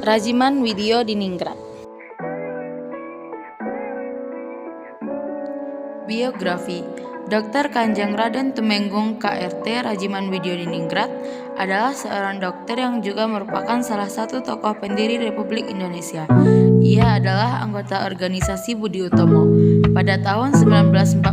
Rajiman Widyodiningrat. Biografi. Dr. Kanjeng Raden Tumenggung KRT Rajiman Widyodiningrat adalah seorang dokter yang juga merupakan salah satu tokoh pendiri Republik Indonesia. Ia adalah anggota organisasi Budi Utomo. Pada tahun 1945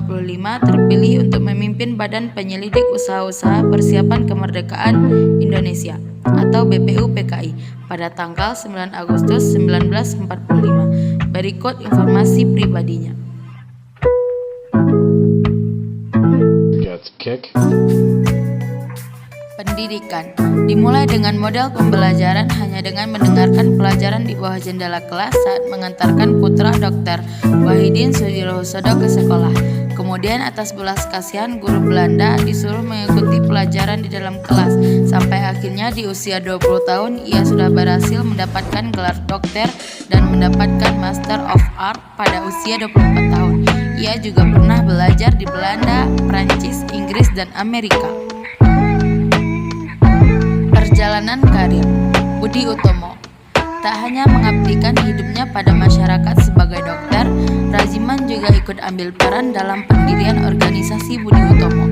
terpilih untuk memimpin Badan Penyelidik Usaha-Usaha Persiapan Kemerdekaan Indonesia atau BPUPKI pada tanggal 9 Agustus 1945. Berikut informasi pribadinya. Pendidikan dimulai dengan model pembelajaran hanya dengan mendengarkan pelajaran di bawah jendela kelas saat mengantarkan putra Dr. Wahidin Sudirohusodo ke sekolah. Kemudian atas belas kasihan guru Belanda disuruh mengikuti pelajaran di dalam kelas sampai akhirnya di usia 20 tahun ia sudah berhasil mendapatkan gelar dokter dan mendapatkan Master of Art pada usia 24 tahun. Ia juga pernah belajar di Belanda, Prancis, Inggris, dan Amerika. Perjalanan karir Budi Utomo tak hanya mengabdikan hidupnya pada masyarakat sebagai dokter, Rajiman juga ikut ambil peran dalam pendirian organisasi Budi Utomo.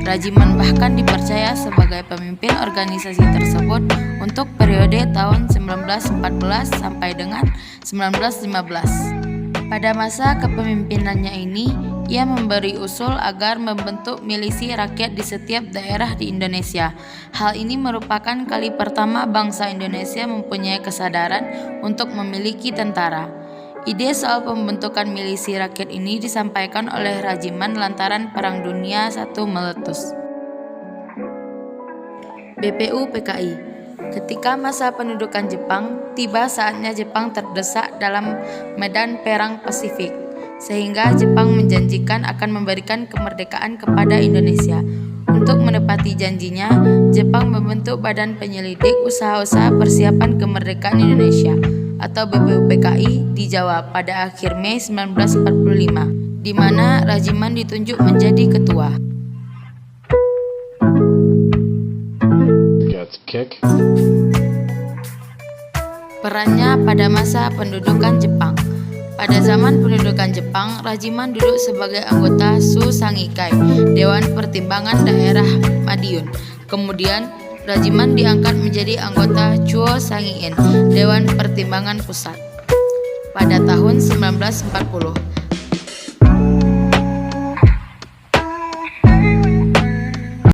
Rajiman bahkan dipercaya sebagai pemimpin organisasi tersebut untuk periode tahun 1914 sampai dengan 1915. Pada masa kepemimpinannya ini, ia memberi usul agar membentuk milisi rakyat di setiap daerah di Indonesia. Hal ini merupakan kali pertama bangsa Indonesia mempunyai kesadaran untuk memiliki tentara. Ide soal pembentukan milisi rakyat ini disampaikan oleh Rajiman lantaran Perang Dunia I meletus. BPUPKI. Ketika masa pendudukan Jepang, tiba saatnya Jepang terdesak dalam medan perang Pasifik, sehingga Jepang menjanjikan akan memberikan kemerdekaan kepada Indonesia. Untuk menepati janjinya, Jepang membentuk Badan Penyelidik Usaha-Usaha Persiapan Kemerdekaan Indonesia atau BPUPKI di Jawa pada akhir Mei 1945, di mana Rajiman ditunjuk menjadi ketua. Perannya pada masa pendudukan Jepang. Pada zaman pendudukan Jepang, Rajiman duduk sebagai anggota Susangikai, Dewan Pertimbangan Daerah Madiun. Kemudian, Rajiman diangkat menjadi anggota Chuo Sangiin, Dewan Pertimbangan Pusat. Pada tahun 1940,